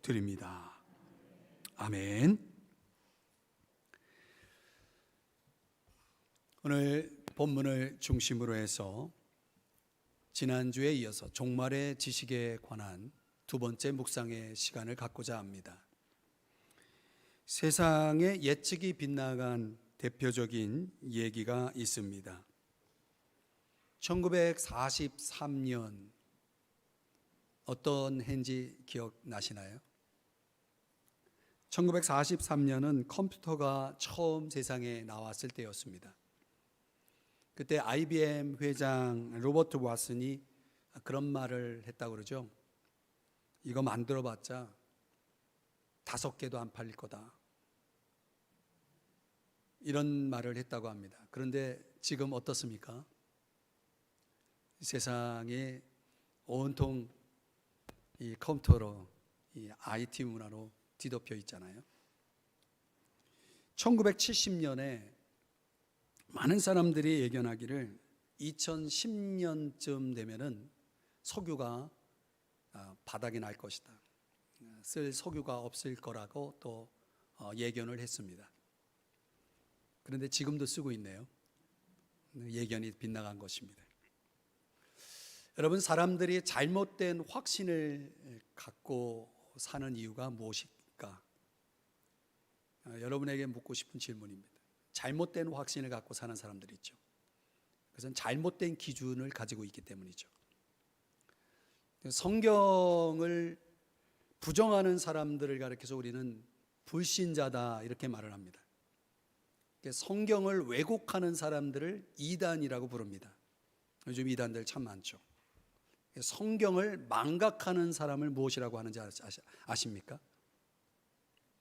드립니다. 아멘. 오늘 본문을 중심으로 해서 지난주에 이어서 종말의 지식에 관한 두 번째 묵상의 시간을 갖고자 합니다. 세상의 예측이 빗나간 대표적인 얘기가 있습니다. 1943년 어떤 해인지 기억나시나요? 1943년은 컴퓨터가 처음 세상에 나왔을 때였습니다. 그때 IBM 회장 로버트 왓슨이 그런 말을 했다고 그러죠. 이거 만들어봤자 5개도 안 팔릴 거다. 이런 말을 했다고 합니다. 그런데 지금 어떻습니까? 세상에 온통 이 컴퓨터로, 이 IT 문화로 뒤덮여 있잖아요. 1970년에 많은 사람들이 예견하기를 2010년쯤 되면은 석유가 바닥이 날 것이다. 쓸 석유가 없을 거라고 또 예견을 했습니다. 그런데 지금도 쓰고 있네요. 예견이 빗나간 것입니다. 여러분, 사람들이 잘못된 확신을 갖고 사는 이유가 무엇일까? 여러분에게 묻고 싶은 질문입니다. 잘못된 확신을 갖고 사는 사람들이 있죠. 그것은 잘못된 기준을 가지고 있기 때문이죠. 성경을 부정하는 사람들을 가리켜서 우리는 불신자다 이렇게 말을 합니다. 성경을 왜곡하는 사람들을 이단이라고 부릅니다. 요즘 이단들 참 많죠. 성경을 망각하는 사람을 무엇이라고 하는지 아십니까?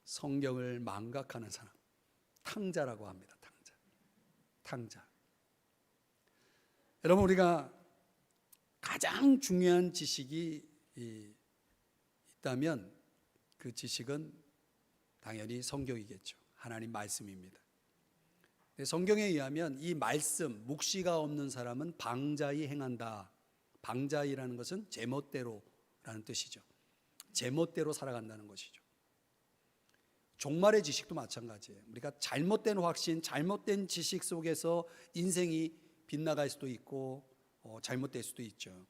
성경을 망각하는 사람, 탕자라고 합니다. 탕자. 여러분, 우리가 가장 중요한 지식이 있다면 그 지식은 당연히 성경이겠죠. 하나님 말씀입니다. 성경에 의하면 이 말씀, 묵시가 없는 사람은 방자히 행한다. 방자히라는 것은 제멋대로라는 뜻이죠. 제멋대로 살아간다는 것이죠. 종말의 지식도 마찬가지예요. 우리가 잘못된 확신, 잘못된 지식 속에서 인생이 빗나갈 수도 있고 잘못될 수도 있죠.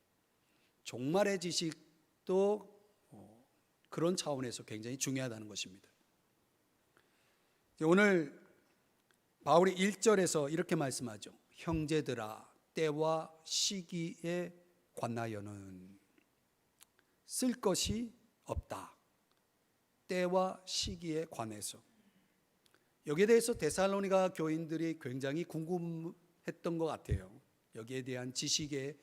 종말의 지식도 그런 차원에서 굉장히 중요하다는 것입니다. 오늘 바울이 1절에서 이렇게 말씀하죠. 형제들아, 때와 시기에 관하여는 쓸 것이 없다. 때와 시기에 관해서. 여기에 대해서 데살로니가 교인들이 굉장히 궁금했던 것 같아요. 여기에 대한 지식에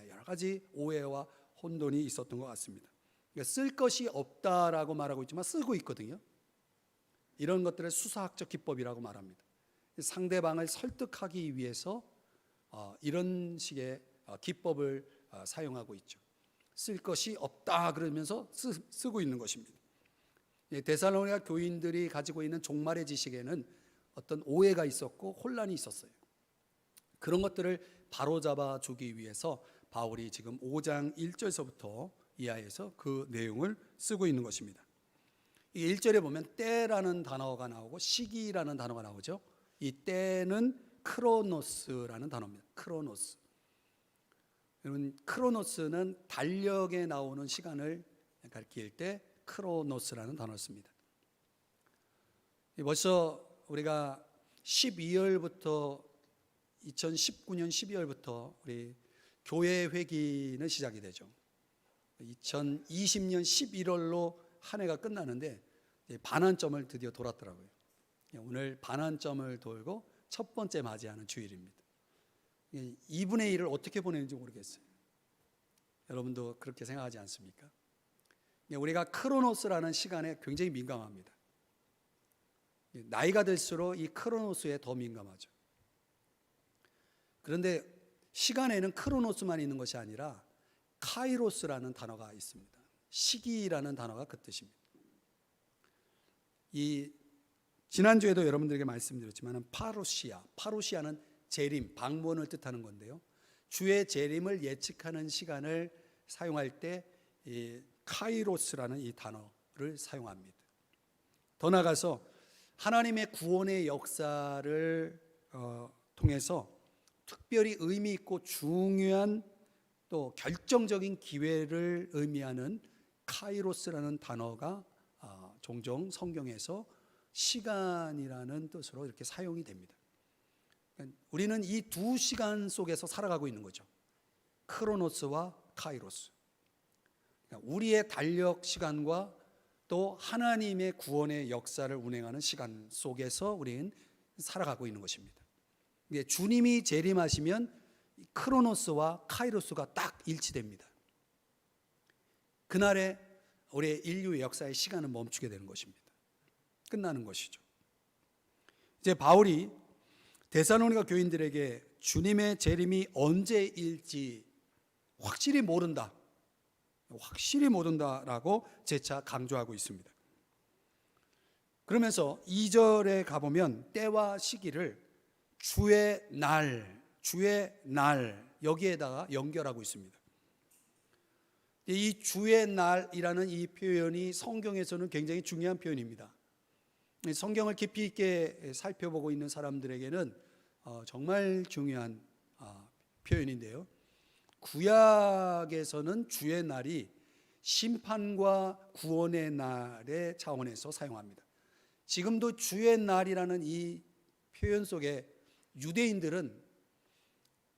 여러 가지 오해와 혼돈이 있었던 것 같습니다. 그러니까 쓸 것이 없다라고 말하고 있지만 쓰고 있거든요. 이런 것들을 수사학적 기법이라고 말합니다. 상대방을 설득하기 위해서 이런 식의 기법을 사용하고 있죠. 쓸 것이 없다 그러면서 쓰고 있는 것입니다. 데살로니가 교인들이 가지고 있는 종말의 지식에는 어떤 오해가 있었고 혼란이 있었어요. 그런 것들을 바로잡아 주기 위해서 바울이 지금 5장 1절서부터 이하에서 그 내용을 쓰고 있는 것입니다. 이 1절에 보면 때라는 단어가 나오고 시기라는 단어가 나오죠. 이 때는 크로노스라는 단어입니다. 크로노스. 여러분, 크로노스는 달력에 나오는 시간을 가리킬 때 크로노스라는 단어를 씁니다. 벌써 우리가 12월부터 2019년 12월부터 우리 교회 회기는 시작이 되죠. 2020년 11월로 한 해가 끝나는데 반환점을 드디어 돌았더라고요. 오늘 반환점을 돌고 첫 번째 맞이하는 주일입니다. 2분의 1을 어떻게 보내는지 모르겠어요. 여러분도 그렇게 생각하지 않습니까? 우리가 크로노스라는 시간에 굉장히 민감합니다. 나이가 들수록 이 크로노스에 더 민감하죠. 그런데 시간에는 크로노스만 있는 것이 아니라 카이로스라는 단어가 있습니다. 시기라는 단어가 그 뜻입니다. 지난주에도 여러분들에게 말씀드렸지만 파루시아는 재림, 방문을 뜻하는 건데요. 주의 재림을 예측하는 시간을 사용할 때 이 카이로스라는 이 단어를 사용합니다. 더 나아가서 하나님의 구원의 역사를 통해서 특별히 의미 있고 중요한 또 결정적인 기회를 의미하는 카이로스라는 단어가 종종 성경에서 시간이라는 뜻으로 이렇게 사용이 됩니다. 우리는 이 두 시간 속에서 살아가고 있는 거죠. 크로노스와 카이로스. 우리의 달력 시간과 또 하나님의 구원의 역사를 운행하는 시간 속에서 우리는 살아가고 있는 것입니다. 주님이 재림하시면 크로노스와 카이로스가 딱 일치됩니다. 그날에 우리의 인류의 역사의 시간은 멈추게 되는 것입니다. 끝나는 것이죠. 이제 바울이 데살로니가 교인들에게 주님의 재림이 언제일지 확실히 모른다라고 재차 강조하고 있습니다. 그러면서 2절에 가보면 때와 시기를 주의 날 여기에다가 연결하고 있습니다. 이 주의 날이라는 이 표현이 성경에서는 굉장히 중요한 표현입니다. 성경을 깊이 있게 살펴보고 있는 사람들에게는 정말 중요한 표현인데요. 구약에서는 주의 날이 심판과 구원의 날의 차원에서 사용합니다. 지금도 주의 날이라는 이 표현 속에 유대인들은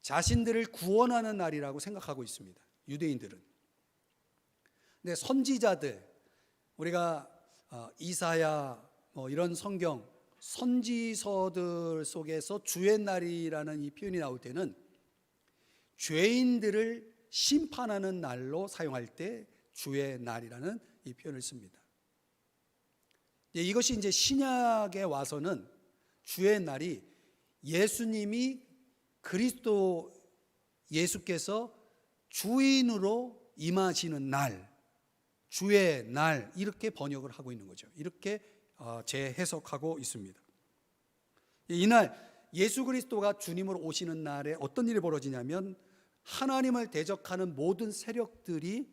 자신들을 구원하는 날이라고 생각하고 있습니다. 유대인들은. 근데 선지자들, 우리가 이사야 이런 성경 선지서들 속에서 주의 날이라는 이 표현이 나올 때는 죄인들을 심판하는 날로 사용할 때 주의 날이라는 이 표현을 씁니다. 이것이 이제 신약에 와서는 주의 날이 예수님이 그리스도 예수께서 주인으로 임하시는 날, 주의 날 이렇게 번역을 하고 있는 거죠. 이렇게 재해석하고 있습니다. 이날 예수 그리스도가 주님으로 오시는 날에 어떤 일이 벌어지냐면 하나님을 대적하는 모든 세력들이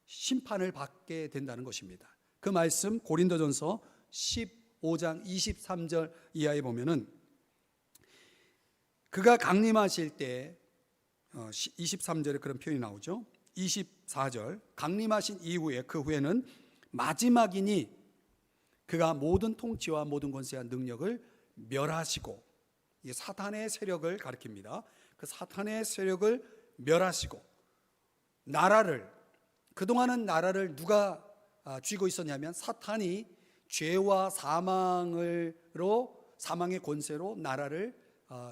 심판을 받게 된다는 것입니다. 그 말씀 고린도전서 15장 23절 이하에 보면은 그가 강림하실 때 23절에 그런 표현이 나오죠. 24절 강림하신 이후에 그 후에는 마지막이니 그가 모든 통치와 모든 권세와 능력을 멸하시고, 이 사탄의 세력을 가리킵니다. 그 사탄의 세력을 멸하시고 나라를, 그동안은 나라를 누가 쥐고 있었냐면 사탄이 죄와 사망의 권세로 나라를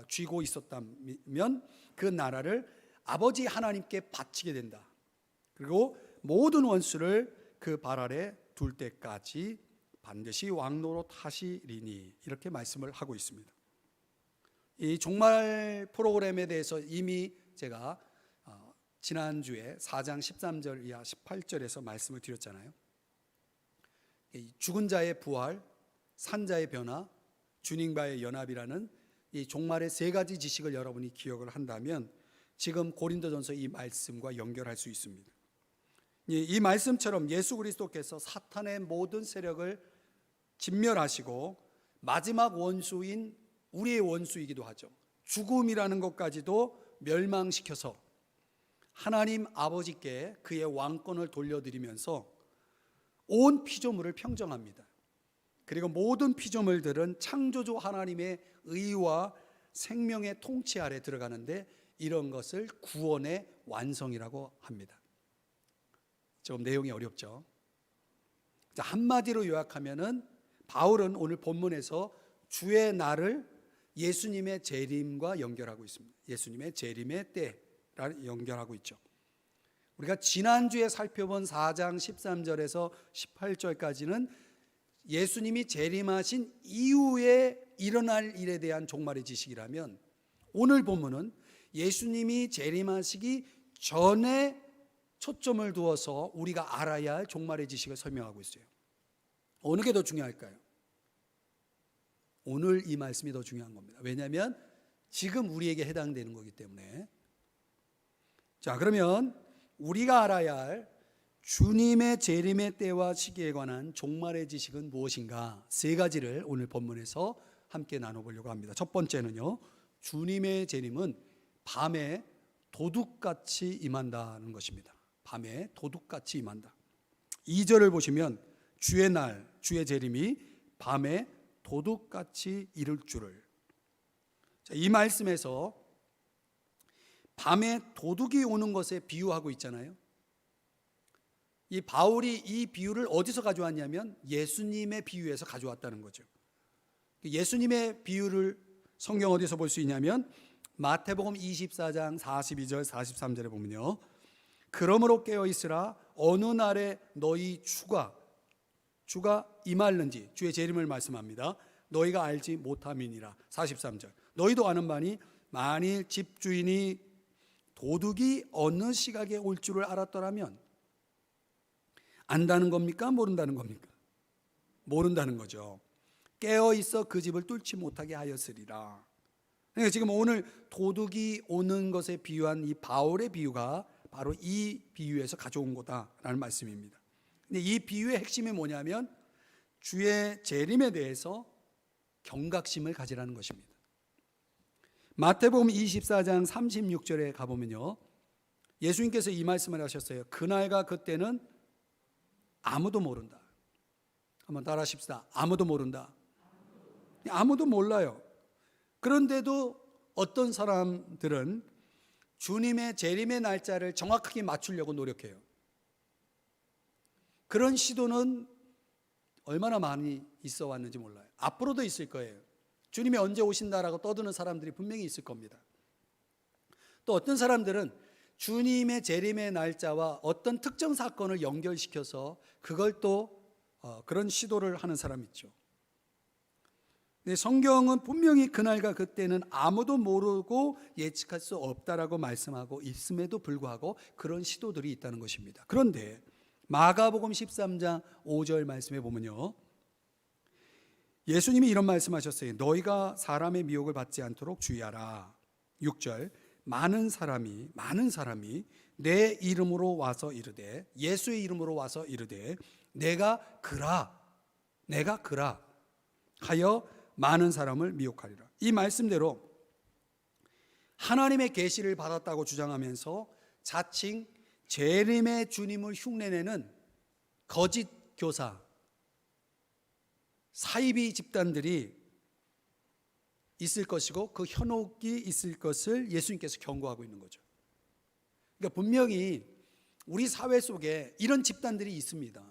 쥐고 있었다면 그 나라를 아버지 하나님께 바치게 된다. 그리고 모든 원수를 그 발 아래 둘 때까지 반드시 왕노로 타시리니 이렇게 말씀을 하고 있습니다. 이 종말 프로그램에 대해서 이미 제가 지난주에 4장 13절 이하 18절에서 말씀을 드렸잖아요. 죽은 자의 부활, 산자의 변화, 주님과의 연합이라는 이 종말의 세 가지 지식을 여러분이 기억을 한다면 지금 고린도전서 이 말씀과 연결할 수 있습니다. 이 말씀처럼 예수 그리스도께서 사탄의 모든 세력을 진멸하시고 마지막 원수인 우리의 원수이기도 하죠. 죽음이라는 것까지도 멸망시켜서 하나님 아버지께 그의 왕권을 돌려드리면서 온 피조물을 평정합니다. 그리고 모든 피조물들은 창조주 하나님의 의와 생명의 통치 아래 들어가는데 이런 것을 구원의 완성이라고 합니다. 좀 내용이 어렵죠. 자, 한마디로 요약하면은 바울은 오늘 본문에서 주의 날을 예수님의 재림과 연결하고 있습니다. 예수님의 재림의 때를 연결하고 있죠. 우리가 지난주에 살펴본 4장 13절에서 18절까지는 예수님이 재림하신 이후에 일어날 일에 대한 종말의 지식이라면 오늘 본문은 예수님이 재림하시기 전에 초점을 두어서 우리가 알아야 할 종말의 지식을 설명하고 있어요. 어느 게 더 중요할까요? 오늘 이 말씀이 더 중요한 겁니다. 왜냐하면 지금 우리에게 해당되는 거기 때문에. 자, 그러면 우리가 알아야 할 주님의 재림의 때와 시기에 관한 종말의 지식은 무엇인가? 세 가지를 오늘 본문에서 함께 나눠보려고 합니다. 첫 번째는요, 주님의 재림은 밤에 도둑같이 임한다는 것입니다. 밤에 도둑같이 임한다. 2절을 보시면 주의 날, 주의 재림이 밤에 도둑같이 이를 줄을. 이 말씀에서 밤에 도둑이 오는 것에 비유하고 있잖아요. 이 바울이 이 비유를 어디서 가져왔냐면 예수님의 비유에서 가져왔다는 거죠. 예수님의 비유를 성경 어디서 볼 수 있냐면 마태복음 24장 42절 43절에 보면요, 그러므로 깨어 있으라 어느 날에 너희 주가 임할는지, 주의 재림을 말씀합니다. 너희가 알지 못함이니라. 43절, 너희도 아는 바니 만일 집주인이 도둑이 어느 시각에 올 줄을 알았더라면, 안다는 겁니까? 모른다는 겁니까? 모른다는 거죠. 깨어 있어 그 집을 뚫지 못하게 하였으리라. 그러니까 지금 오늘 도둑이 오는 것에 비유한 이 바울의 비유가 바로 이 비유에서 가져온 거다라는 말씀입니다. 근데 이 비유의 핵심이 뭐냐면 주의 재림에 대해서 경각심을 가지라는 것입니다. 마태복음 24장 36절에 가보면요, 예수님께서 이 말씀을 하셨어요. 그날과 그때는 아무도 모른다. 한번 따라 하십시다. 아무도 모른다. 아무도 몰라요. 그런데도 어떤 사람들은 주님의 재림의 날짜를 정확하게 맞추려고 노력해요. 그런 시도는 얼마나 많이 있어 왔는지 몰라요. 앞으로도 있을 거예요. 주님이 언제 오신다라고 떠드는 사람들이 분명히 있을 겁니다. 또 어떤 사람들은 주님의 재림의 날짜와 어떤 특정 사건을 연결시켜서 그걸 또 그런 시도를 하는 사람이 있죠. 근데 성경은 분명히 그날과 그때는 아무도 모르고 예측할 수 없다라고 말씀하고 있음에도 불구하고 그런 시도들이 있다는 것입니다. 그런데 마가복음 13장 5절 말씀에 보면요, 예수님이 이런 말씀하셨어요. 너희가 사람의 미혹을 받지 않도록 주의하라. 6절, 많은 사람이 내 이름으로 와서 이르되, 예수의 이름으로 와서 이르되 내가 그라 하여 많은 사람을 미혹하리라. 이 말씀대로 하나님의 계시를 받았다고 주장하면서 자칭 재림의 주님을 흉내내는 거짓 교사, 사이비 집단들이 있을 것이고 그 현혹이 있을 것을 예수님께서 경고하고 있는 거죠. 그러니까 분명히 우리 사회 속에 이런 집단들이 있습니다.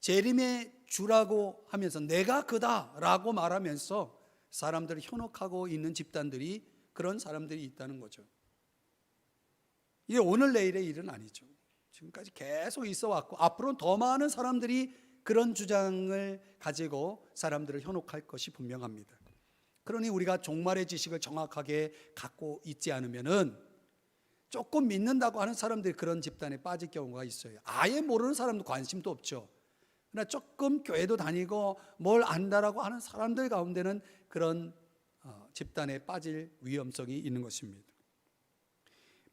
재림의 주라고 하면서 내가 그다라고 말하면서 사람들을 현혹하고 있는 집단들이, 그런 사람들이 있다는 거죠. 이게 오늘 내일의 일은 아니죠. 지금까지 계속 있어 왔고 앞으로는 더 많은 사람들이 그런 주장을 가지고 사람들을 현혹할 것이 분명합니다. 그러니 우리가 종말의 지식을 정확하게 갖고 있지 않으면은 조금 믿는다고 하는 사람들이 그런 집단에 빠질 경우가 있어요. 아예 모르는 사람도 관심도 없죠. 그러나 조금 교회도 다니고 뭘 안다라고 하는 사람들 가운데는 그런 집단에 빠질 위험성이 있는 것입니다.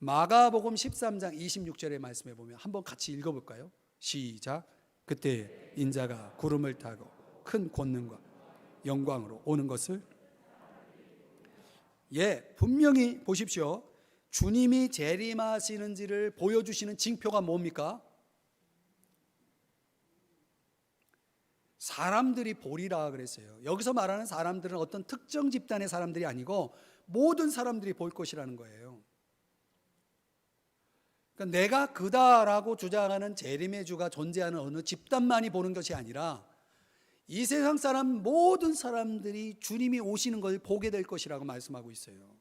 마가복음 13장 26절의 말씀에 보면 한번 같이 읽어볼까요? 시작. 그때 인자가 구름을 타고 큰 권능과 영광으로 오는 것을, 분명히 보십시오. 주님이 재림하시는지를 보여주시는 징표가 뭡니까? 사람들이 보리라 그랬어요. 여기서 말하는 사람들은 어떤 특정 집단의 사람들이 아니고 모든 사람들이 볼 것이라는 거예요. 그러니까 내가 그다라고 주장하는 재림의 주가 존재하는 어느 집단만이 보는 것이 아니라 이 세상 사람 모든 사람들이 주님이 오시는 걸 보게 될 것이라고 말씀하고 있어요.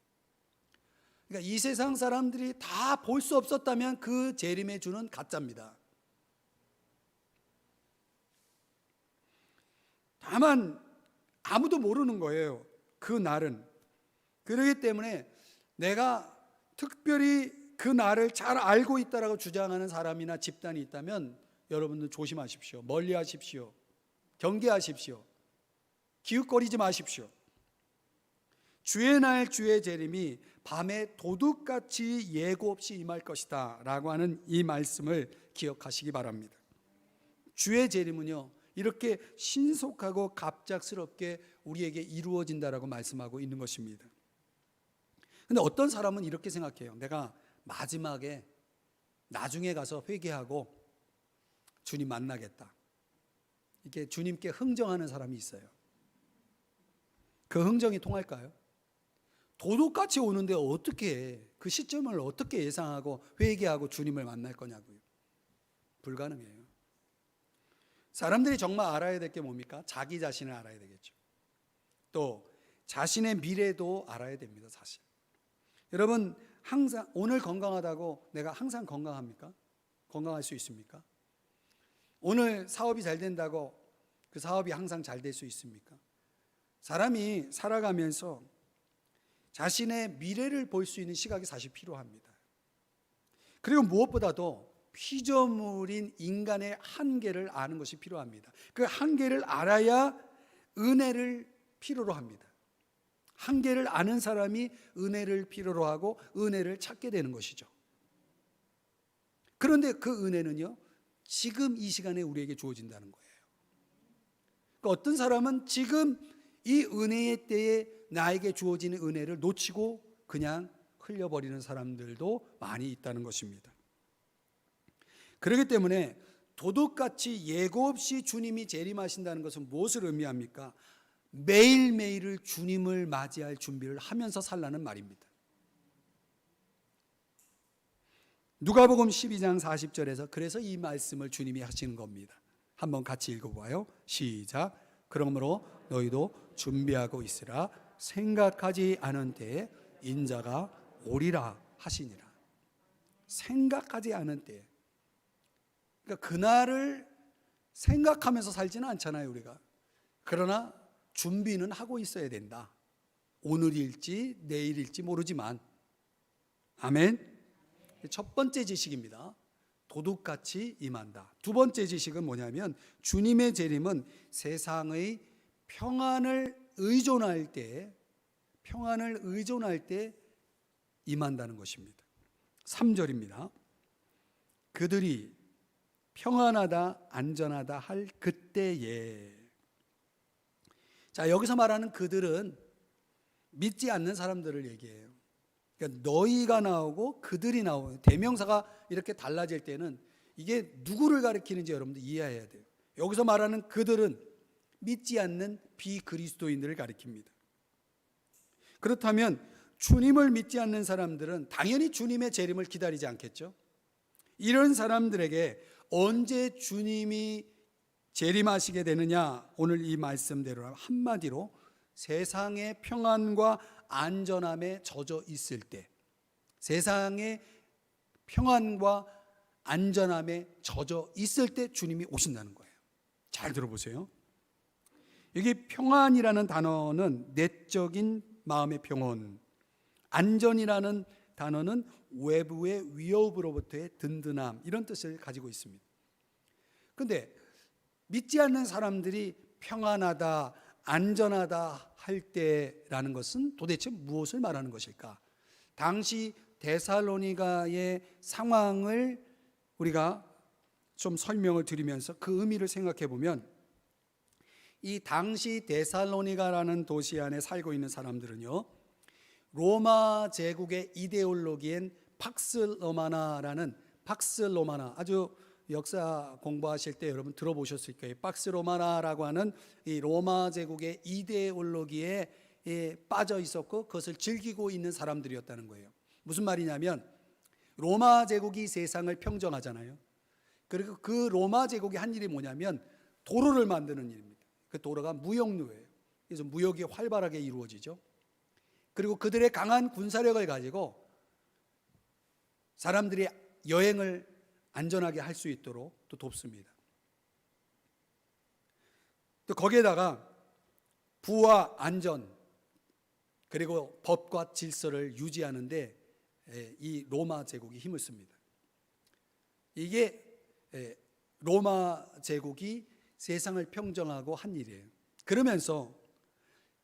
그러니까 이 세상 사람들이 다 볼 수 없었다면 그 재림의 주는 가짜입니다. 다만 아무도 모르는 거예요. 그 날은. 그렇기 때문에 내가 특별히 그 날을 잘 알고 있다라고 주장하는 사람이나 집단이 있다면 여러분들 조심하십시오. 멀리하십시오. 경계하십시오. 기웃거리지 마십시오. 주의 날 주의 재림이 밤에 도둑같이 예고 없이 임할 것이다 라고 하는 이 말씀을 기억하시기 바랍니다. 주의 재림은요, 이렇게 신속하고 갑작스럽게 우리에게 이루어진다라고 말씀하고 있는 것입니다. 근데 어떤 사람은 이렇게 생각해요. 내가 마지막에 나중에 가서 회개하고 주님 만나겠다. 이렇게 주님께 흥정하는 사람이 있어요. 그 흥정이 통할까요? 도둑같이 오는데 어떻게 그 시점을 어떻게 예상하고 회개하고 주님을 만날 거냐고요. 불가능해요. 사람들이 정말 알아야 될 게 뭡니까? 자기 자신을 알아야 되겠죠. 또 자신의 미래도 알아야 됩니다. 사실 여러분, 항상 오늘 건강하다고 내가 항상 건강합니까? 건강할 수 있습니까? 오늘 사업이 잘 된다고 그 사업이 항상 잘 될 수 있습니까? 사람이 살아가면서 자신의 미래를 볼 수 있는 시각이 사실 필요합니다. 그리고 무엇보다도 피조물인 인간의 한계를 아는 것이 필요합니다. 그 한계를 알아야 은혜를 필요로 합니다. 한계를 아는 사람이 은혜를 필요로 하고 은혜를 찾게 되는 것이죠. 그런데 그 은혜는요, 지금 이 시간에 우리에게 주어진다는 거예요. 그러니까 어떤 사람은 지금 이 은혜의 때에 나에게 주어지는 은혜를 놓치고 그냥 흘려버리는 사람들도 많이 있다는 것입니다. 그렇기 때문에 도둑같이 예고 없이 주님이 재림하신다는 것은 무엇을 의미합니까? 매일매일을 주님을 맞이할 준비를 하면서 살라는 말입니다. 누가복음 12장 40절에서 그래서 이 말씀을 주님이 하시는 겁니다. 한번 같이 읽어봐요. 시작. 그러므로 너희도 준비하고 있으라. 생각하지 않은 때에 인자가 오리라 하시니라. 생각하지 않은 때에, 그러니까 그날을 생각하면서 살지는 않잖아요, 우리가. 그러나 준비는 하고 있어야 된다. 오늘일지 내일일지 모르지만. 아멘. 첫 번째 지식입니다. 도둑같이 임한다. 두 번째 지식은 뭐냐면 주님의 재림은 세상의 평안을 의존할 때 임한다는 것입니다. 3절입니다. 그들이 평안하다 안전하다 할 그때에. 자, 여기서 말하는 그들은 믿지 않는 사람들을 얘기해요. 그러니까 너희가 나오고 그들이 나오고 대명사가 이렇게 달라질 때는 이게 누구를 가리키는지 여러분들 이해해야 돼요. 여기서 말하는 그들은 믿지 않는 비그리스도인들을 가리킵니다. 그렇다면 주님을 믿지 않는 사람들은 당연히 주님의 재림을 기다리지 않겠죠. 이런 사람들에게 언제 주님이 재림하시게 되느냐? 오늘 이 말씀대로 한마디로 세상의 평안과 안전함에 젖어 있을 때, 세상의 평안과 안전함에 젖어 있을 때 주님이 오신다는 거예요. 잘 들어보세요. 여기 평안이라는 단어는 내적인 마음의 평온, 안전이라는 단어는 외부의 위협으로부터의 든든함, 이런 뜻을 가지고 있습니다. 그런데 믿지 않는 사람들이 평안하다, 안전하다 할 때라는 것은 도대체 무엇을 말하는 것일까? 당시 데살로니가의 상황을 우리가 좀 설명을 드리면서 그 의미를 생각해 보면, 이 당시 데살로니가라는 도시 안에 살고 있는 사람들은요, 로마 제국의 이데올로기엔 팍스 로마나라는, 팍스 로마나, 아주 역사 공부하실 때 여러분 들어보셨을 거예요. 팍스 로마나라고 하는 이 로마 제국의 이데올로기에 빠져 있었고 그것을 즐기고 있는 사람들이었다는 거예요. 무슨 말이냐면 로마 제국이 세상을 평정하잖아요. 그리고 그 로마 제국이 한 일이 뭐냐면 도로를 만드는 일입니다. 그 도로가 무역로예요. 그래서 무역이 활발하게 이루어지죠. 그리고 그들의 강한 군사력을 가지고 사람들이 여행을 안전하게 할 수 있도록 또 돕습니다. 또 거기에다가 부와 안전 그리고 법과 질서를 유지하는데 이 로마 제국이 힘을 씁니다. 이게 로마 제국이 세상을 평정하고 한 일이에요. 그러면서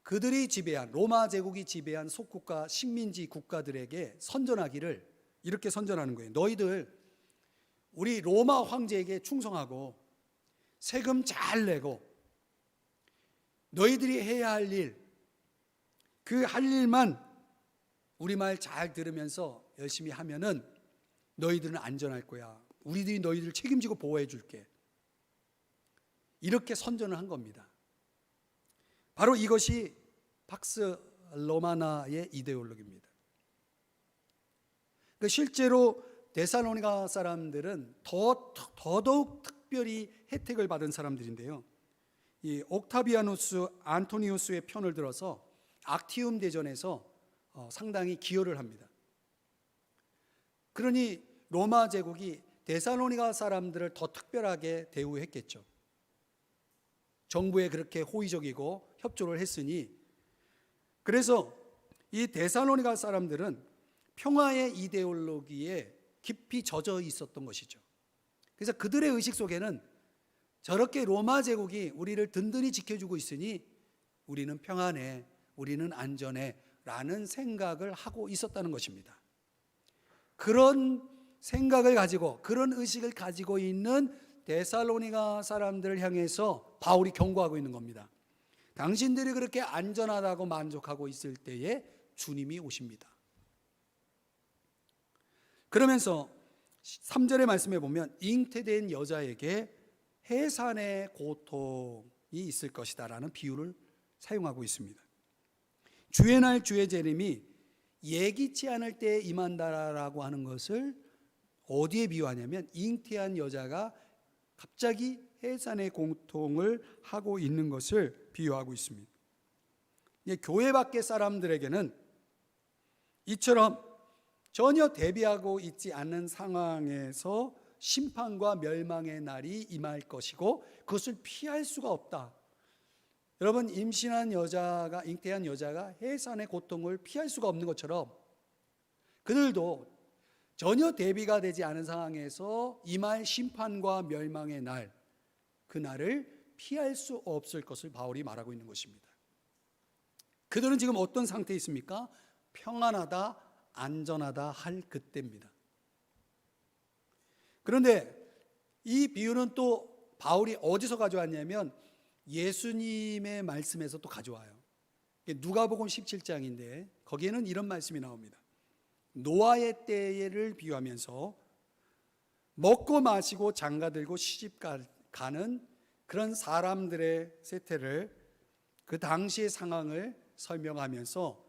그들이 지배한 로마 제국이 지배한 속국가 식민지 국가들에게 선전하기를 이렇게 선전하는 거예요. 너희들 우리 로마 황제에게 충성하고 세금 잘 내고 너희들이 해야 할 일, 그 할 일만 우리 말 잘 들으면서 열심히 하면은 너희들은 안전할 거야. 우리들이 너희들을 책임지고 보호해 줄게. 이렇게 선전을 한 겁니다. 바로 이것이 팍스 로마나의 이데올로기입니다. 실제로 데살로니가 사람들은 더더욱 특별히 혜택을 받은 사람들인데요. 이 옥타비아누스 안토니우스의 편을 들어서 악티움 대전에서 상당히 기여를 합니다. 그러니 로마 제국이 데살로니가 사람들을 더 특별하게 대우했겠죠. 정부에 그렇게 호의적이고 협조를 했으니, 그래서 이 데살로니가 사람들은 평화의 이데올로기에 깊이 젖어 있었던 것이죠. 그래서 그들의 의식 속에는 저렇게 로마 제국이 우리를 든든히 지켜주고 있으니 우리는 평안해, 우리는 안전해 라는 생각을 하고 있었다는 것입니다. 그런 생각을 가지고, 그런 의식을 가지고 있는 데살로니가 사람들을 향해서 바울이 경고하고 있는 겁니다. 당신들이 그렇게 안전하다고 만족하고 있을 때에 주님이 오십니다. 그러면서 3절의 말씀에 보면 잉태된 여자에게 해산의 고통이 있을 것이다 라는 비유를 사용하고 있습니다. 주의 날 주의 재림이 예기치 않을 때에 임한다라고 하는 것을 어디에 비유하냐면 잉태한 여자가 갑자기 해산의 고통을 하고 있는 것을 비유하고 있습니다. 교회 밖의 사람들에게는 이처럼 전혀 대비하고 있지 않은 상황에서 심판과 멸망의 날이 임할 것이고 그것을 피할 수가 없다. 여러분, 임신한 여자가, 잉태한 여자가 해산의 고통을 피할 수가 없는 것처럼 그들도 전혀 대비가 되지 않은 상황에서 임할 심판과 멸망의 날, 그 날을 피할 수 없을 것을 바울이 말하고 있는 것입니다. 그들은 지금 어떤 상태에 있습니까? 평안하다, 안전하다 할 그때입니다. 그런데 이 비유는 또 바울이 어디서 가져왔냐면 예수님의 말씀에서 또 가져와요. 누가복음 17장인데 거기에는 이런 말씀이 나옵니다. 노아의 때를 비유하면서 먹고 마시고 장가들고 시집 가는 그런 사람들의 세태를, 그 당시의 상황을 설명하면서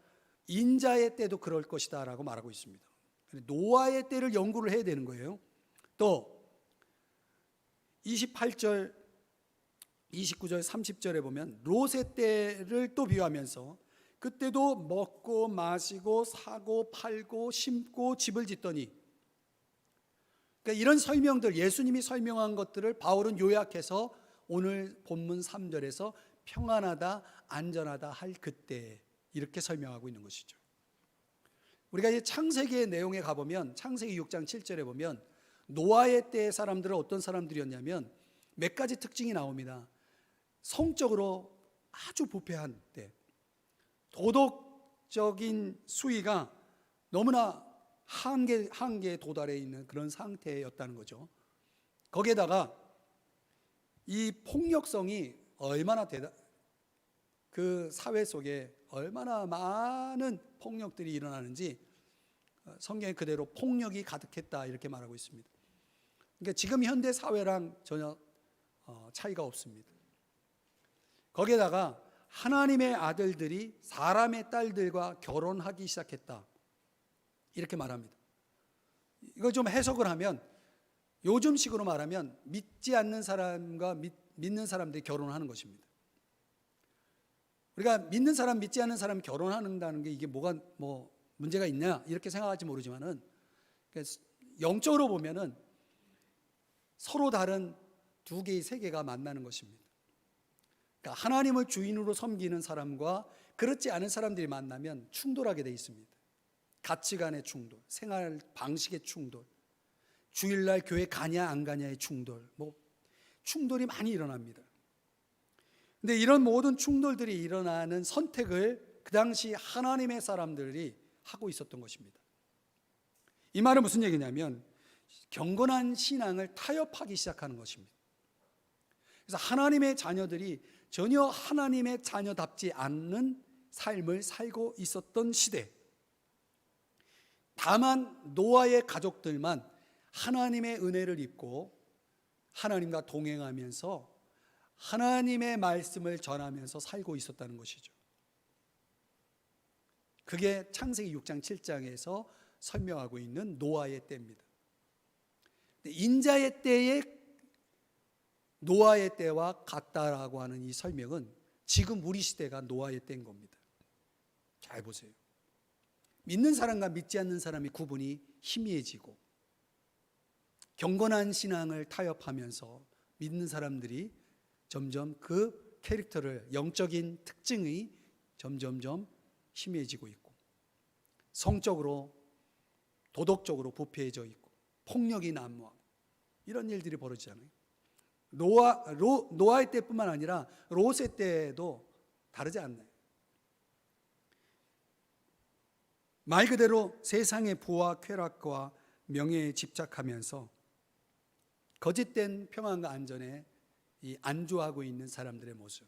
인자의 때도 그럴 것이다 라고 말하고 있습니다. 노아의 때를 연구를 해야 되는 거예요. 또 28절, 29절, 30절에 보면 롯의 때를 또 비유하면서 그때도 먹고 마시고 사고 팔고 심고 집을 짓더니, 그러니까 이런 설명들, 예수님이 설명한 것들을 바울은 요약해서 오늘 본문 3절에서 평안하다, 안전하다 할 그때 이렇게 설명하고 있는 것이죠. 우리가 이 창세기의 내용에 가보면 창세기 6장 7절에 보면 노아의 때의 사람들은 어떤 사람들이었냐면 몇 가지 특징이 나옵니다. 성적으로 아주 부패한 때, 도덕적인 수위가 너무나 한계에 도달해 있는 그런 상태였다는 거죠. 거기에다가 이 폭력성이 얼마나 그 사회 속에 얼마나 많은 폭력들이 일어나는지 성경에 그대로 폭력이 가득했다 이렇게 말하고 있습니다. 그러니까 지금 현대 사회랑 전혀 차이가 없습니다. 거기에다가 하나님의 아들들이 사람의 딸들과 결혼하기 시작했다 이렇게 말합니다. 이걸 좀 해석을 하면, 요즘식으로 말하면 믿지 않는 사람과 믿는 사람들이 결혼하는 것입니다. 우리가 믿는 사람, 믿지 않는 사람 결혼한다는 게 이게 뭐가 문제가 있냐 이렇게 생각할지 모르지만은 영적으로 보면은 서로 다른 두 개의 세계가 만나는 것입니다. 그러니까 하나님을 주인으로 섬기는 사람과 그렇지 않은 사람들이 만나면 충돌하게 돼 있습니다. 가치관의 충돌, 생활 방식의 충돌, 주일날 교회 가냐 안 가냐의 충돌, 충돌이 많이 일어납니다. 근데 이런 모든 충돌들이 일어나는 선택을 그 당시 하나님의 사람들이 하고 있었던 것입니다. 이 말은 무슨 얘기냐면 경건한 신앙을 타협하기 시작하는 것입니다. 그래서 하나님의 자녀들이 전혀 하나님의 자녀답지 않는 삶을 살고 있었던 시대. 다만 노아의 가족들만 하나님의 은혜를 입고 하나님과 동행하면서 하나님의 말씀을 전하면서 살고 있었다는 것이죠. 그게 창세기 6장 7장에서 설명하고 있는 노아의 때입니다. 인자의 때에 노아의 때와 같다라고 하는 이 설명은 지금 우리 시대가 노아의 때인 겁니다. 잘 보세요. 믿는 사람과 믿지 않는 사람의 구분이 희미해지고 경건한 신앙을 타협하면서 믿는 사람들이 점점 그 캐릭터를, 영적인 특징이 점점점 희미해지고 있고 성적으로, 도덕적으로 부패해져 있고 폭력이 난무하고 이런 일들이 벌어지잖아요. 노아의 때뿐만 아니라 롯의 때도 다르지 않나요? 말 그대로 세상의 부와 쾌락과 명예에 집착하면서 거짓된 평안과 안전에 안주하고 있는 사람들의 모습.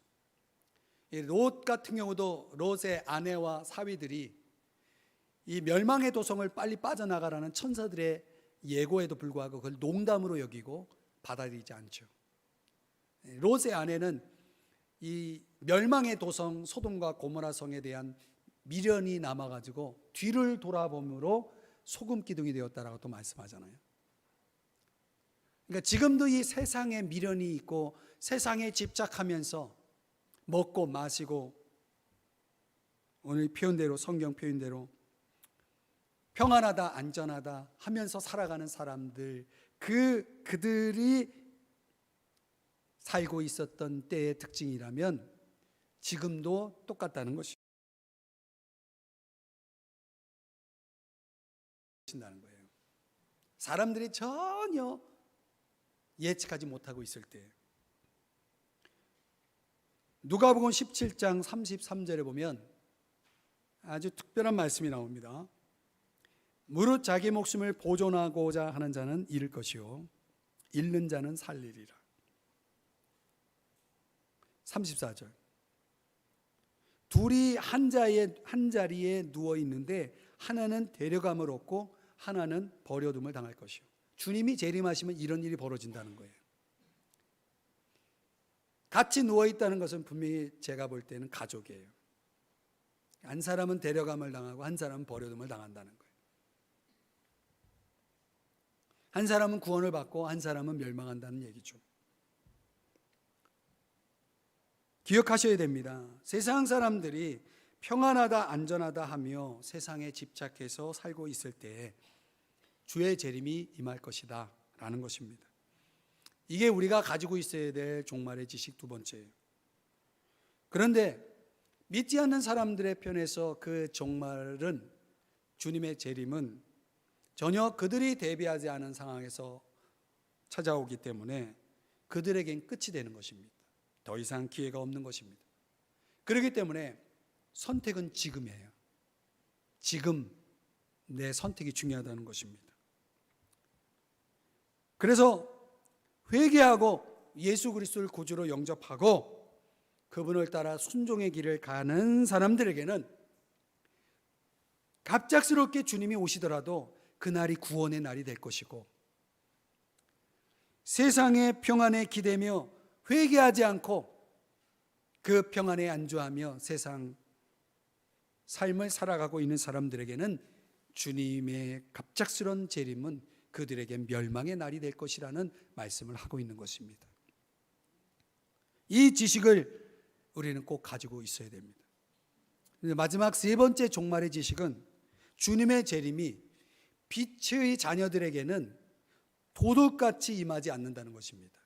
롯 같은 경우도 롯의 아내와 사위들이 이 멸망의 도성을 빨리 빠져나가라는 천사들의 예고에도 불구하고 그걸 농담으로 여기고 받아들이지 않죠. 롯의 아내는 이 멸망의 도성 소돔과 고모라 성에 대한 미련이 남아가지고 뒤를 돌아봄으로 소금 기둥이 되었다라고 또 말씀하잖아요. 그러니까 지금도 이 세상에 미련이 있고 세상에 집착하면서 먹고 마시고 오늘 표현대로, 성경 표현대로 평안하다 안전하다 하면서 살아가는 사람들, 그들이 살고 있었던 때의 특징이라면 지금도 똑같다는 것입니다. 사람들이 전혀 예측하지 못하고 있을 때, 누가복음 17장 33절에 보면 아주 특별한 말씀이 나옵니다. 무릇 자기 목숨을 보존하고자 하는 자는 잃을 것이요 잃는 자는 살리리라. 34절. 둘이 한 자리에 누워 있는데 하나는 데려감을 얻고 하나는 버려둠을 당할 것이요. 주님이 재림하시면 이런 일이 벌어진다는 거예요. 같이 누워 있다는 것은 분명히 제가 볼 때는 가족이에요. 한 사람은 데려감을 당하고 한 사람은 버려둠을 당한다는 거예요. 한 사람은 구원을 받고 한 사람은 멸망한다는 얘기죠. 기억하셔야 됩니다. 세상 사람들이 평안하다 안전하다 하며 세상에 집착해서 살고 있을 때 주의 재림이 임할 것이다 라는 것입니다. 이게 우리가 가지고 있어야 될 종말의 지식 두 번째예요. 그런데 믿지 않는 사람들의 편에서 그 종말은, 주님의 재림은 전혀 그들이 대비하지 않은 상황에서 찾아오기 때문에 그들에겐 끝이 되는 것입니다. 더 이상 기회가 없는 것입니다. 그렇기 때문에 선택은 지금이에요. 지금 내 선택이 중요하다는 것입니다. 그래서 회개하고 예수 그리스도를 구주로 영접하고 그분을 따라 순종의 길을 가는 사람들에게는 갑작스럽게 주님이 오시더라도 그날이 구원의 날이 될 것이고, 세상의 평안에 기대며 회개하지 않고 그 평안에 안주하며 세상 삶을 살아가고 있는 사람들에게는 주님의 갑작스러운 재림은 그들에게 멸망의 날이 될 것이라는 말씀을 하고 있는 것입니다. 이 지식을 우리는 꼭 가지고 있어야 됩니다. 마지막 세 번째 종말의 지식은 주님의 재림이 빛의 자녀들에게는 도둑같이 임하지 않는다는 것입니다.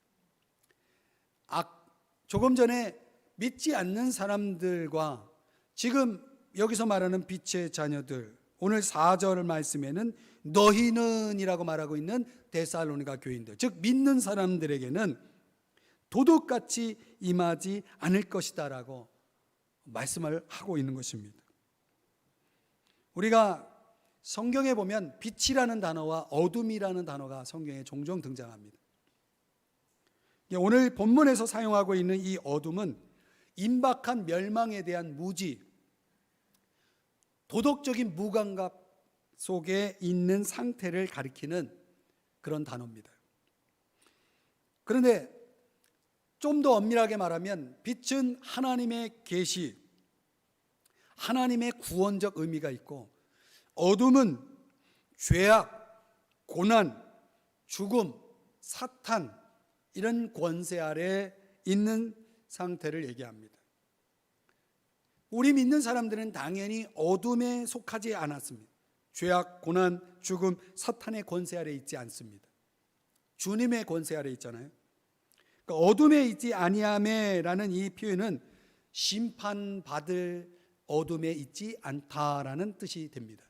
조금 전에 믿지 않는 사람들과 지금 여기서 말하는 빛의 자녀들, 오늘 4절 말씀에는 너희는 이라고 말하고 있는 데살로니가 교인들, 즉 믿는 사람들에게는 도둑같이 임하지 않을 것이다라고 말씀을 하고 있는 것입니다. 우리가 성경에 보면 빛이라는 단어와 어둠이라는 단어가 성경에 종종 등장합니다. 오늘 본문에서 사용하고 있는 이 어둠은 임박한 멸망에 대한 무지, 도덕적인 무감각 속에 있는 상태를 가리키는 그런 단어입니다. 그런데 좀 더 엄밀하게 말하면 빛은 하나님의 계시, 하나님의 구원적 의미가 있고, 어둠은 죄악, 고난, 죽음, 사탄, 이런 권세 아래 있는 상태를 얘기합니다. 우리 믿는 사람들은 당연히 어둠에 속하지 않았습니다. 죄악, 고난, 죽음, 사탄의 권세 아래 있지 않습니다. 주님의 권세 아래 있잖아요. 그러니까 어둠에 있지 아니하매라는 이 표현은 심판받을 어둠에 있지 않다라는 뜻이 됩니다.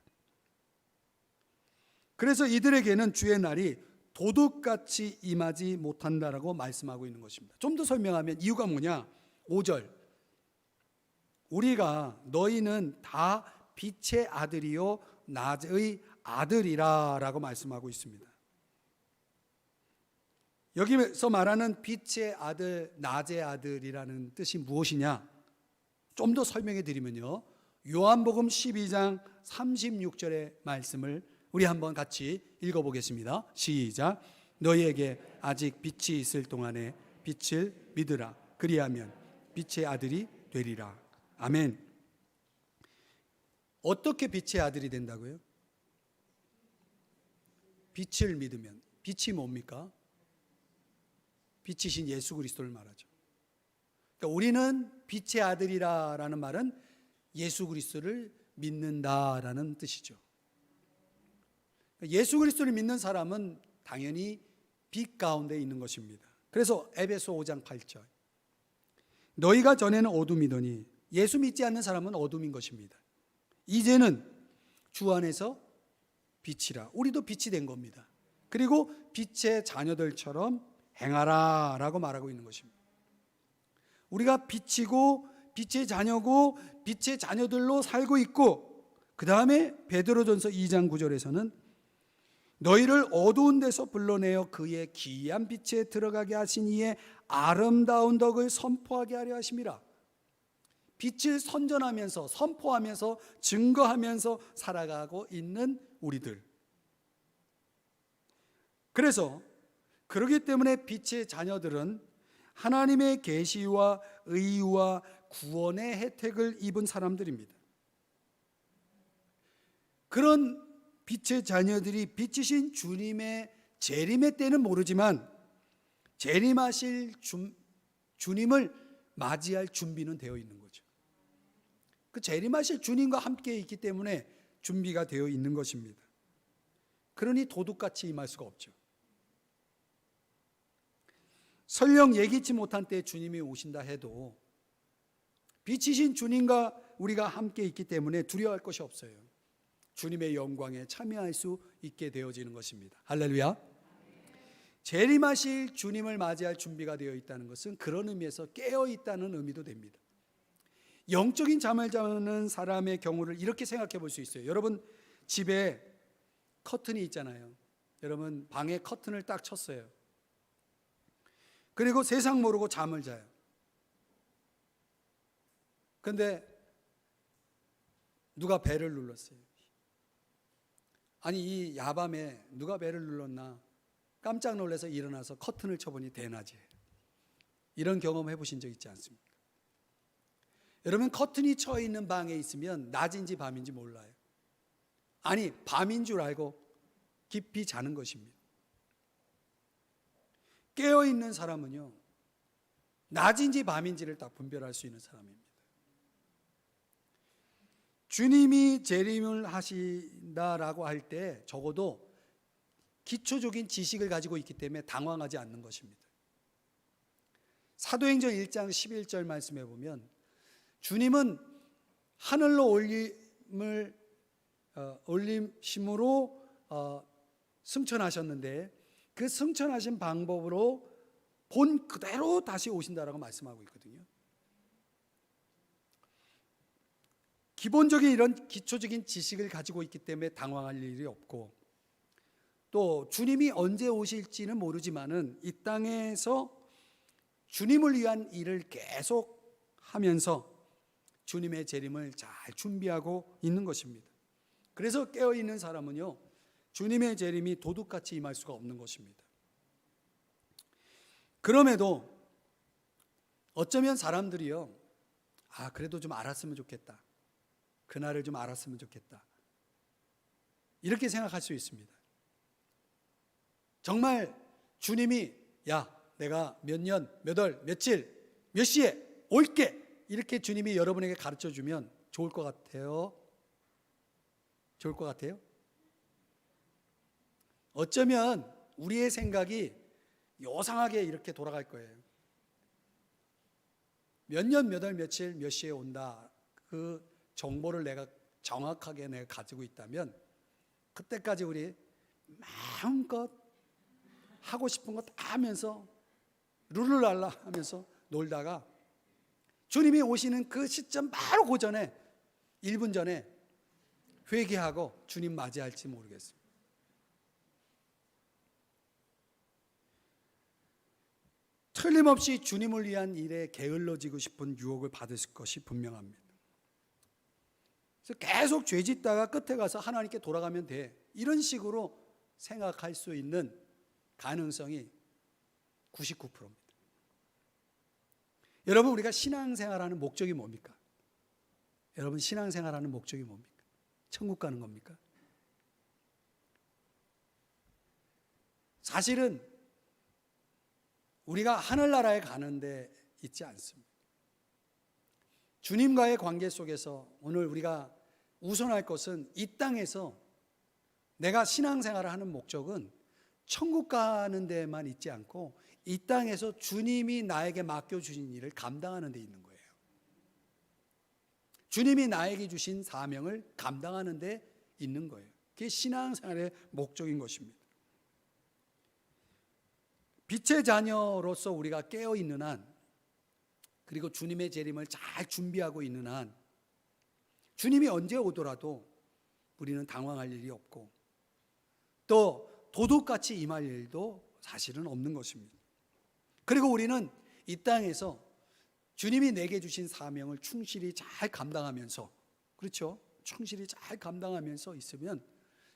그래서 이들에게는 주의 날이 도둑같이 임하지 못한다라고 말씀하고 있는 것입니다. 좀 더 설명하면 이유가 뭐냐? 5절, 우리가 너희는 다 빛의 아들이요 낮의 아들이라 라고 말씀하고 있습니다. 여기서 말하는 빛의 아들, 낮의 아들이라는 뜻이 무엇이냐? 좀 더 설명해 드리면요, 요한복음 12장 36절의 말씀을 우리 한번 같이 읽어보겠습니다. 시작. 너희에게 아직 빛이 있을 동안에 빛을 믿으라. 그리하면 빛의 아들이 되리라. 아멘. 어떻게 빛의 아들이 된다고요? 빛을 믿으면. 빛이 뭡니까? 빛이신 예수 그리스도를 말하죠. 그러니까 우리는 빛의 아들이라는 말은 예수 그리스도를 믿는다라는 뜻이죠. 예수 그리스도를 믿는 사람은 당연히 빛 가운데 있는 것입니다. 그래서 에베소 5장 8절, 너희가 전에는 어둠이더니 예수 믿지 않는 사람은 어둠인 것입니다. 이제는 주 안에서 빛이라. 우리도 빛이 된 겁니다. 그리고 빛의 자녀들처럼 행하라 라고 말하고 있는 것입니다. 우리가 빛이고 빛의 자녀고 빛의 자녀들로 살고 있고, 그 다음에 베드로전서 2장 9절에서는 너희를 어두운 데서 불러내어 그의 기이한 빛에 들어가게 하신 이의 아름다운 덕을 선포하게 하려 하심이라. 빛을 선전하면서 선포하면서 증거하면서 살아가고 있는 우리들. 그래서 그렇기 때문에 빛의 자녀들은 하나님의 계시와 의와 구원의 혜택을 입은 사람들입니다. 그런 빛의 자녀들이 빛이신 주님의 재림의 때는 모르지만 재림하실 주님을 맞이할 준비는 되어 있는 거죠. 그 재림하실 주님과 함께 있기 때문에 준비가 되어 있는 것입니다. 그러니 도둑같이 임할 수가 없죠. 설령 예기치 못한 때에 주님이 오신다 해도 빛이신 주님과 우리가 함께 있기 때문에 두려워할 것이 없어요. 주님의 영광에 참여할 수 있게 되어지는 것입니다. 할렐루야. 재림하실 주님을 맞이할 준비가 되어 있다는 것은 그런 의미에서 깨어 있다는 의미도 됩니다. 영적인 잠을 자는 사람의 경우를 이렇게 생각해 볼 수 있어요. 여러분 집에 커튼이 있잖아요. 여러분 방에 커튼을 딱 쳤어요. 그리고 세상 모르고 잠을 자요. 그런데 누가 벨을 눌렀어요. 아니 이 야밤에 누가 벨을 눌렀나 깜짝 놀라서 일어나서 커튼을 쳐보니 대낮이에요. 이런 경험 해보신 적 있지 않습니까? 여러분 커튼이 쳐 있는 방에 있으면 낮인지 밤인지 몰라요. 아니 밤인 줄 알고 깊이 자는 것입니다. 깨어있는 사람은요 낮인지 밤인지를 딱 분별할 수 있는 사람입니다. 주님이 재림을 하신다라고 할 때 적어도 기초적인 지식을 가지고 있기 때문에 당황하지 않는 것입니다. 사도행전 1장 11절 말씀해 보면 주님은 하늘로 올림심으로 승천하셨는데 그 승천하신 방법으로 본 그대로 다시 오신다라고 말씀하고 있거든요. 기본적인 이런 기초적인 지식을 가지고 있기 때문에 당황할 일이 없고, 또 주님이 언제 오실지는 모르지만은 이 땅에서 주님을 위한 일을 계속 하면서 주님의 재림을 잘 준비하고 있는 것입니다. 그래서 깨어있는 사람은요, 주님의 재림이 도둑같이 임할 수가 없는 것입니다. 그럼에도 어쩌면 사람들이요, 그래도 좀 알았으면 좋겠다, 그날을 좀 알았으면 좋겠다, 이렇게 생각할 수 있습니다. 정말 주님이 내가 몇 년, 몇 월, 며칠, 몇 시에 올게, 이렇게 주님이 여러분에게 가르쳐 주면 좋을 것 같아요? 좋을 것 같아요? 어쩌면 우리의 생각이 요상하게 이렇게 돌아갈 거예요. 몇 년, 몇 월, 며칠, 몇 시에 온다, 그 정보를 내가 정확하게 내가 가지고 있다면 그때까지 우리 마음껏 하고 싶은 거 다 하면서 룰루랄라 하면서 놀다가 주님이 오시는 그 시점 바로 그 전에 1분 전에 회개하고 주님 맞이할지 모르겠습니다. 틀림없이 주님을 위한 일에 게을러지고 싶은 유혹을 받으실 것이 분명합니다. 그래서 계속 죄짓다가 끝에 가서 하나님께 돌아가면 돼, 이런 식으로 생각할 수 있는 가능성이 99%입니다. 여러분, 우리가 신앙생활하는 목적이 뭡니까? 여러분, 신앙생활하는 목적이 뭡니까? 천국 가는 겁니까? 사실은 우리가 하늘나라에 가는데 있지 않습니다. 주님과의 관계 속에서 오늘 우리가 우선할 것은, 이 땅에서 내가 신앙생활을 하는 목적은 천국 가는 데만 있지 않고 이 땅에서 주님이 나에게 맡겨주신 일을 감당하는 데 있는 거예요. 주님이 나에게 주신 사명을 감당하는 데 있는 거예요. 그게 신앙생활의 목적인 것입니다. 빛의 자녀로서 우리가 깨어있는 한, 그리고 주님의 재림을 잘 준비하고 있는 한, 주님이 언제 오더라도 우리는 당황할 일이 없고 또 도둑같이 임할 일도 사실은 없는 것입니다. 그리고 우리는 이 땅에서 주님이 내게 주신 사명을 충실히 잘 감당하면서, 그렇죠? 충실히 잘 감당하면서 있으면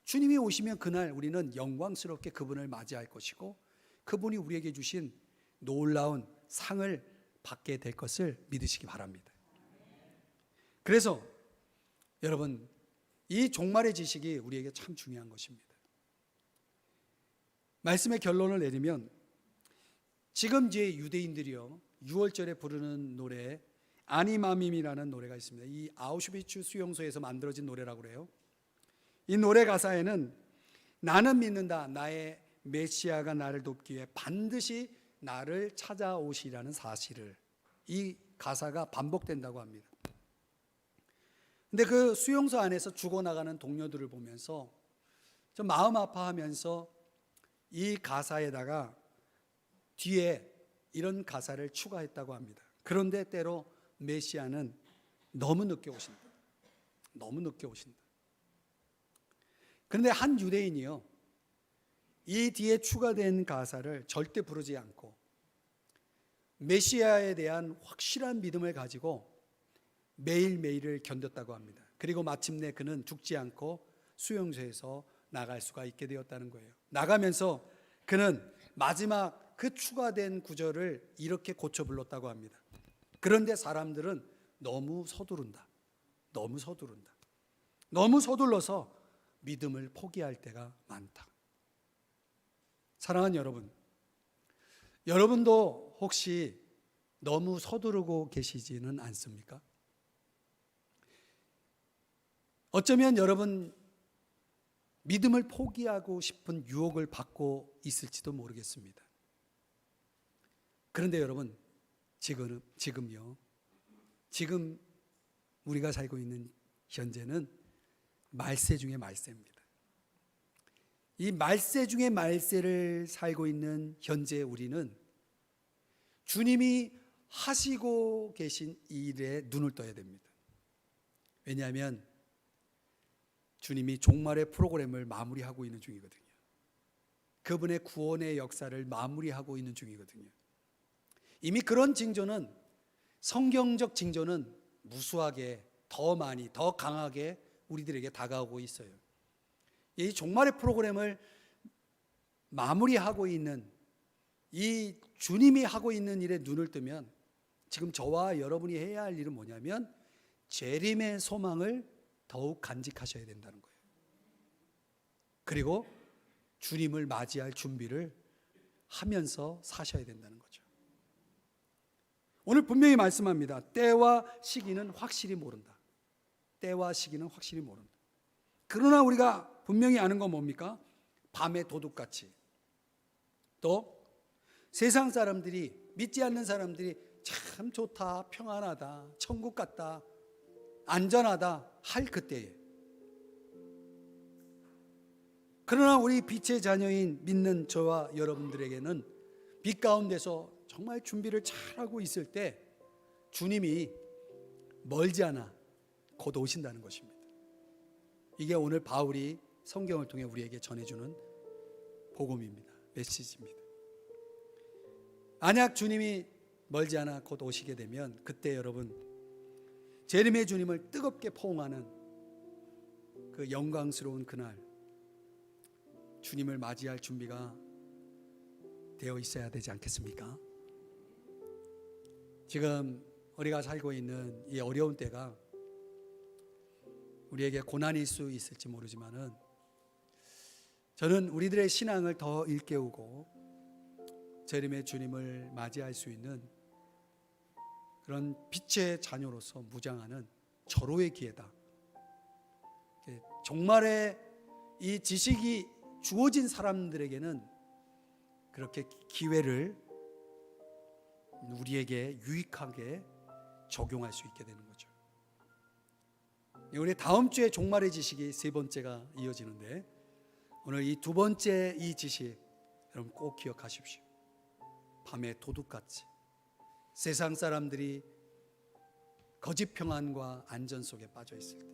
주님이 오시면 그날 우리는 영광스럽게 그분을 맞이할 것이고 그분이 우리에게 주신 놀라운 상을 받게 될 것을 믿으시기 바랍니다. 그래서 여러분, 이 종말의 지식이 우리에게 참 중요한 것입니다. 말씀의 결론을 내리면, 지금 이제 유대인들이요 6월절에 부르는 노래 아니마밈이라는 노래가 있습니다. 이 아우슈비츠 수용소에서 만들어진 노래라고 그래요. 이 노래 가사에는 나는 믿는다, 나의 메시아가 나를 돕기 위해 반드시 나를 찾아오시라는 사실을, 이 가사가 반복된다고 합니다. 근데 그 수용소 안에서 죽어나가는 동료들을 보면서 좀 마음 아파하면서 이 가사에다가 뒤에 이런 가사를 추가했다고 합니다. 그런데 때로 메시아는 너무 늦게 오신다. 너무 늦게 오신다. 그런데 한 유대인이요, 이 뒤에 추가된 가사를 절대 부르지 않고 메시아에 대한 확실한 믿음을 가지고 매일매일을 견뎠다고 합니다. 그리고 마침내 그는 죽지 않고 수용소에서 나갈 수가 있게 되었다는 거예요. 나가면서 그는 마지막 그 추가된 구절을 이렇게 고쳐 불렀다고 합니다. 그런데 사람들은 너무 서두른다. 너무 서두른다. 너무 서둘러서 믿음을 포기할 때가 많다. 사랑하는 여러분, 여러분도 혹시 너무 서두르고 계시지는 않습니까? 어쩌면 여러분 믿음을 포기하고 싶은 유혹을 받고 있을지도 모르겠습니다. 그런데 여러분, 지금요, 지금 우리가 살고 있는 현재는 말세 중의 말세입니다. 이 말세 중의 말세를 살고 있는 현재 우리는 주님이 하시고 계신 일에 눈을 떠야 됩니다. 왜냐하면 주님이 종말의 프로그램을 마무리하고 있는 중이거든요. 그분의 구원의 역사를 마무리하고 있는 중이거든요. 이미 그런 징조는, 성경적 징조는 무수하게 더 많이, 더 강하게 우리들에게 다가오고 있어요. 이 종말의 프로그램을 마무리하고 있는 이 주님이 하고 있는 일에 눈을 뜨면 지금 저와 여러분이 해야 할 일은 뭐냐면 재림의 소망을 더욱 간직하셔야 된다는 거예요. 그리고 주님을 맞이할 준비를 하면서 사셔야 된다는 거죠. 오늘 분명히 말씀합니다. 때와 시기는 확실히 모른다. 때와 시기는 확실히 모른다. 그러나 우리가 분명히 아는 건 뭡니까? 밤의 도둑같이, 또 세상 사람들이, 믿지 않는 사람들이 참 좋다, 평안하다, 천국 같다, 안전하다 할 그때에, 그러나 우리 빛의 자녀인 믿는 저와 여러분들에게는 빛 가운데서 정말 준비를 잘하고 있을 때 주님이 멀지 않아 곧 오신다는 것입니다. 이게 오늘 바울이 성경을 통해 우리에게 전해주는 복음입니다. 메시지입니다. 만약 주님이 멀지 않아 곧 오시게 되면 그때 여러분, 재림의 주님을 뜨겁게 포옹하는 그 영광스러운 그날, 주님을 맞이할 준비가 되어 있어야 되지 않겠습니까? 지금 우리가 살고 있는 이 어려운 때가 우리에게 고난일 수 있을지 모르지만은, 저는 우리들의 신앙을 더 일깨우고 재림의 주님을 맞이할 수 있는 그런 빛의 자녀로서 무장하는 절호의 기회다. 종말의 이 지식이 주어진 사람들에게는 그렇게 기회를 우리에게 유익하게 적용할 수 있게 되는 거죠. 우리 다음 주에 종말의 지식이 세 번째가 이어지는데, 오늘 이 두 번째 이 지식 여러분 꼭 기억하십시오. 밤의 도둑같이 세상 사람들이 거짓 평안과 안전 속에 빠져 있을 때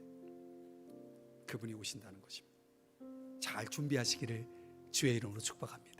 그분이 오신다는 것입니다. 잘 준비하시기를 주의 이름으로 축복합니다.